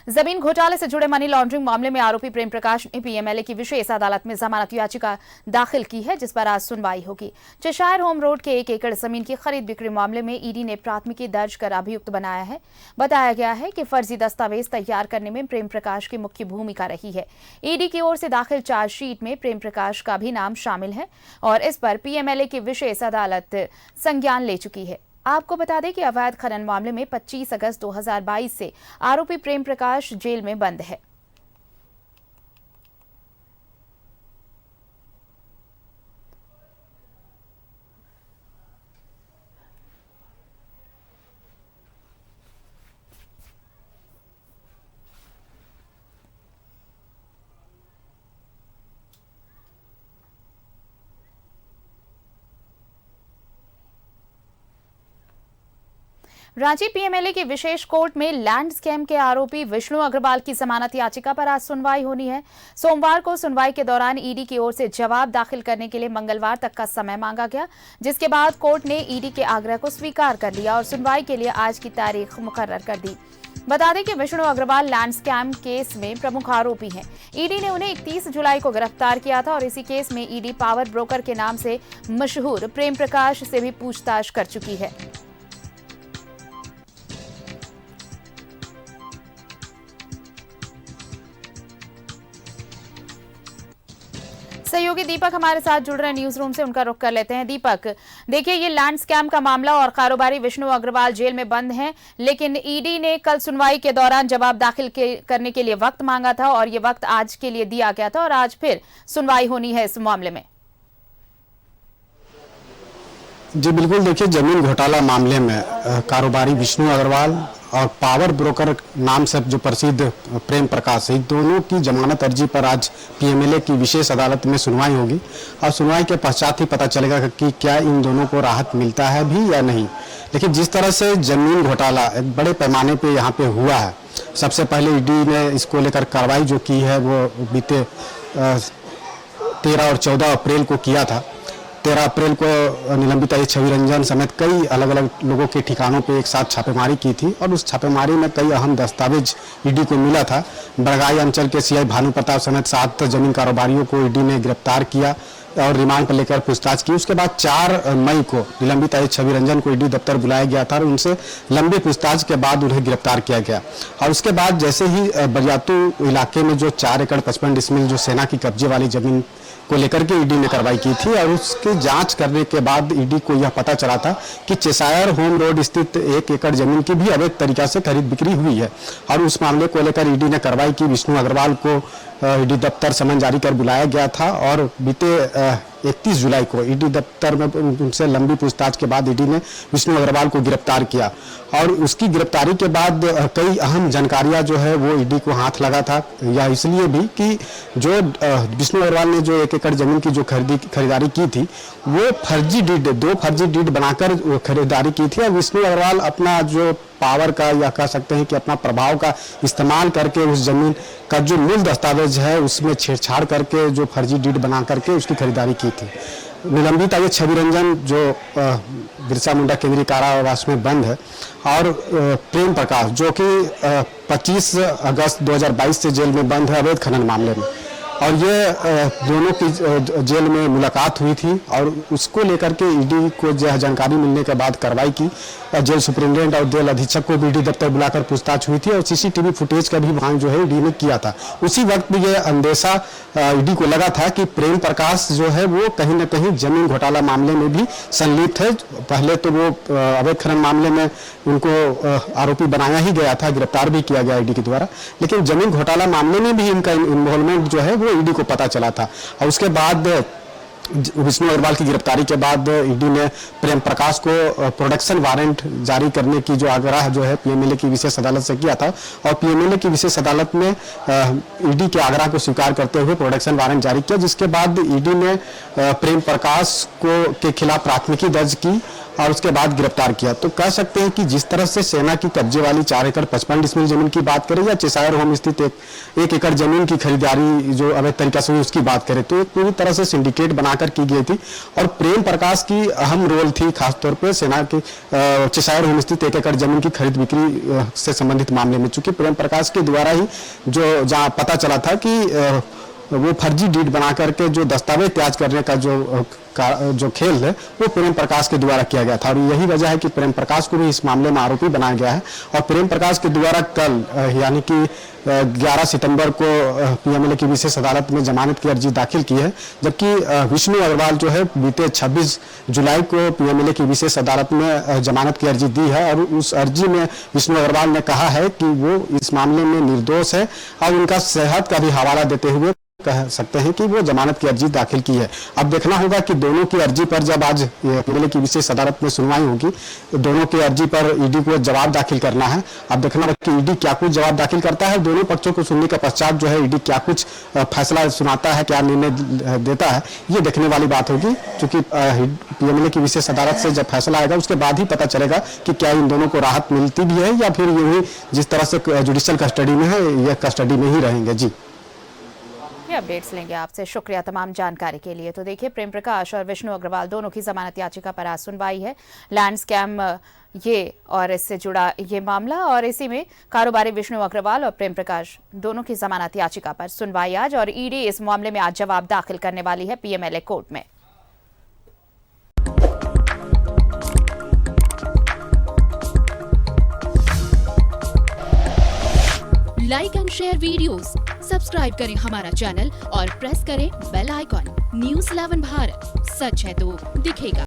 जमीन घोटाले से जुड़े मनी लॉन्ड्रिंग मामले में आरोपी प्रेम प्रकाश ने पीएमएलए की विशेष अदालत में जमानत याचिका दाखिल की है, जिस पर आज सुनवाई होगी। चेशायर होम रोड के 1 एकड़ जमीन की खरीद बिक्री मामले में ईडी ने प्राथमिकी दर्ज कर अभियुक्त बनाया है। बताया गया है कि फर्जी दस्तावेज तैयार करने में प्रेम प्रकाश की मुख्य भूमिका रही है। ईडी की ओर से दाखिल चार्जशीट में प्रेम प्रकाश का भी नाम शामिल है और इस पर पीएमएलए की विशेष अदालत संज्ञान ले चुकी है। आपको बता दें कि अवैध खनन मामले में 25 अगस्त 2022 से आरोपी प्रेम प्रकाश जेल में बंद है। रांची पीएमएलए की विशेष कोर्ट में लैंड स्कैम के आरोपी विष्णु अग्रवाल की जमानत याचिका पर आज सुनवाई होनी है। सोमवार को सुनवाई के दौरान ईडी की ओर से जवाब दाखिल करने के लिए मंगलवार तक का समय मांगा गया, जिसके बाद कोर्ट ने ईडी के आग्रह को स्वीकार कर लिया और सुनवाई के लिए आज की तारीख मुकर्रर कर दी। बता दें कि Vishnu Agarwal land scam case में प्रमुख आरोपी हैं। ईडी ने उन्हें 31 जुलाई को गिरफ्तार किया था और इसी केस में ईडी पावर ब्रोकर के नाम से मशहूर प्रेम प्रकाश से भी पूछताछ कर चुकी है। सहयोगी दीपक हमारे साथ जुड़ रहे हैं न्यूज रूम से, उनका रुख कर लेते हैं। दीपक, देखिए ये लैंड स्कैम का मामला और कारोबारी विष्णु अग्रवाल जेल में बंद हैं, लेकिन ईडी ने कल सुनवाई के दौरान जवाब दाखिल करने के लिए वक्त मांगा था और ये वक्त आज के लिए दिया गया था और आज फिर सुनवाई होनी है इस मामले में। जी बिल्कुल, देखिए जमीन घोटाला मामले में कारोबारी विष्णु अग्रवाल और पावर ब्रोकर नाम से जो प्रसिद्ध प्रेम प्रकाश, इन दोनों की जमानत अर्जी पर आज पीएमएलए की विशेष अदालत में सुनवाई होगी और सुनवाई के पश्चात ही पता चलेगा कि क्या इन दोनों को राहत मिलता है भी या नहीं। लेकिन जिस तरह से जमीन घोटाला एक बड़े पैमाने पे यहाँ पे हुआ है, सबसे पहले ईडी ने इसको लेकर कार्रवाई जो की है वो बीते 13 और 14 अप्रैल को किया था। 13 अप्रैल को निलंबित आई छवि रंजन समेत कई अलग अलग लोगों के ठिकानों पे एक साथ छापेमारी की थी और उस छापेमारी में कई अहम दस्तावेज ईडी को मिला था। बड़गाई अंचल के सीआई भानु प्रताप समेत 7 जमीन कारोबारियों को ईडी ने गिरफ्तार किया और रिमांड पर लेकर पूछताछ की। उसके बाद 4 मई को निलंबित आई छवि रंजन को ईडी दफ्तर बुलाया गया था और उनसे लंबी पूछताछ के बाद उन्हें गिरफ्तार किया गया। और उसके बाद जैसे ही बरियातू इलाके में जो 4 एकड़ 55 डिसमिल जो सेना की कब्जे वाली जमीन को लेकर के ईडी ने कार्रवाई की थी और उसकी जांच करने के बाद ईडी को यह पता चला था कि चेशायर होम रोड स्थित 1 एकड़ जमीन की भी अवैध तरीका से खरीद बिक्री हुई है और उस मामले को लेकर ईडी ने कार्रवाई की। विष्णु अग्रवाल को ईडी दफ्तर समन जारी कर बुलाया गया था और बीते 31 जुलाई को ईडी दफ्तर में उनसे लंबी पूछताछ के बाद ईडी ने विष्णु अग्रवाल को गिरफ्तार किया और उसकी गिरफ्तारी के बाद कई अहम जानकारियां जो है वो ईडी को हाथ लगा था। या इसलिए भी कि जो विष्णु अग्रवाल ने जो 1 एकड़ जमीन की जो खरीदारी की थी वो फर्जी डीड, 2 फर्जी डीड बनाकर खरीदारी की थी और विष्णु अग्रवाल अपना जो पावर का या कह सकते हैं कि अपना प्रभाव का इस्तेमाल करके उस जमीन का जो मूल दस्तावेज है उसमें छेड़छाड़ करके जो फर्जी डीड बना करके उसकी खरीदारी की थी। निलंबित आई छवि रंजन जो बिरसा मुंडा केंद्रीय कारावास में बंद है और प्रेम प्रकाश जो कि 25 अगस्त 2022 से जेल में बंद है अवैध खनन मामले में, और ये दोनों की जेल में मुलाकात हुई थी और उसको लेकर के ईडी को जानकारी मिलने के बाद कार्रवाई की। जेल सुपरिटेंडेंट और जेल अधीक्षक को भी ईडी दफ्तर बुलाकर पूछताछ हुई थी और सीसीटीवी फुटेज का भी वहां जो है ईडी ने किया था। उसी वक्त भी ये अंदेशा ईडी को लगा था कि प्रेम प्रकाश जो है वो कहीं न कहीं जमीन घोटाला मामले में भी संलिप्त है। पहले तो वो अवैध खनन मामले में उनको आरोपी बनाया ही गया था, गिरफ्तार भी किया गया ईडी के द्वारा, लेकिन जमीन घोटाला मामले में भी इनका इन्वॉल्वमेंट जो है वो ईडी को पता चला था। और उसके बाद विष्णु अग्रवाल की गिरफ्तारी के बाद ईडी ने प्रेम प्रकाश को प्रोडक्शन वारंट जारी करने की जो आग्रह जो है पीएमएलए की विशेष अदालत से किया था और पीएमएलए की विशेष अदालत ने ईडी के आग्रह को स्वीकार करते हुए प्रोडक्शन वारंट जारी किया, जिसके बाद ईडी ने प्रेम प्रकाश के खिलाफ प्राथमिकी दर्ज की और उसके बाद गिरफ्तार किया। तो कह सकते हैं कि जिस तरह से सेना की कब्जे वाली 4 एकड़ 55 डिसमिल जमीन की बात करें या चेशायर होम स्थित 1 एकड़ जमीन की खरीदारी जो अवैध तरीका से हुई उसकी बात करें, तो पूरी तरह से सिंडिकेट बना बनाकर की गई थी और प्रेम प्रकाश की अहम रोल थी, खासतौर पे सेना की चेशायर होम स्थित 1 एकड़ जमीन की खरीद बिक्री से संबंधित मामले में। चूंकि प्रेम प्रकाश के द्वारा ही जो जहां पता चला था कि वो फर्जी डीड बना करके जो दस्तावेज तैयार करने का जो खेल है वो प्रेम प्रकाश के द्वारा किया गया था और यही वजह है कि प्रेम प्रकाश को भी इस मामले में आरोपी बनाया गया है। और प्रेम प्रकाश के द्वारा कल यानी कि 11 सितंबर को पीएमएलए की विशेष अदालत में जमानत की अर्जी दाखिल की है, जबकि विष्णु अग्रवाल जो है बीते 26 जुलाई को पीएमएलए की विशेष अदालत में जमानत की अर्जी दी है और उस अर्जी में विष्णु अग्रवाल ने कहा है कि वो इस मामले में निर्दोष है और उनका सेहत का भी हवाला देते हुए कह सकते हैं कि वो जमानत की अर्जी दाखिल की है। अब देखना होगा कि दोनों की अर्जी पर जब आज पीएमएलए की विशेष अदालत में सुनवाई होगी, दोनों की अर्जी पर ईडी को जवाब दाखिल करना है। अब देखना होगा कि ईडी क्या कुछ जवाब दाखिल करता है, दोनों पक्षों को सुनने के पश्चात जो है ईडी क्या कुछ फैसला सुनाता है, क्या निर्णय देता है, ये देखने वाली बात होगी। क्योंकि पीएमएलए की विशेष अदालत से जब फैसला आएगा उसके बाद ही पता चलेगा कि क्या इन दोनों को राहत मिलती भी है या फिर ये जिस तरह से जुडिशियल कस्टडी में है ये कस्टडी में ही रहेंगे। जी अपडेट्स लेंगे आपसे, शुक्रिया तमाम जानकारी के लिए। तो देखिए, प्रेम प्रकाश और विष्णु अग्रवाल दोनों की जमानत याचिका पर आज सुनवाई है। लैंड स्कैम ये और इससे जुड़ा ये मामला और इसी में कारोबारी विष्णु अग्रवाल और प्रेम प्रकाश दोनों की जमानत याचिका पर सुनवाई आज और ईडी इस मामले में आज जवाब दाखिल करने वाली है पीएमएलए कोर्ट में। Like and share videos, subscribe करें हमारा चैनल और प्रेस करें बेल आइकॉन। न्यूज़ 11 भारत, सच है तो दिखेगा।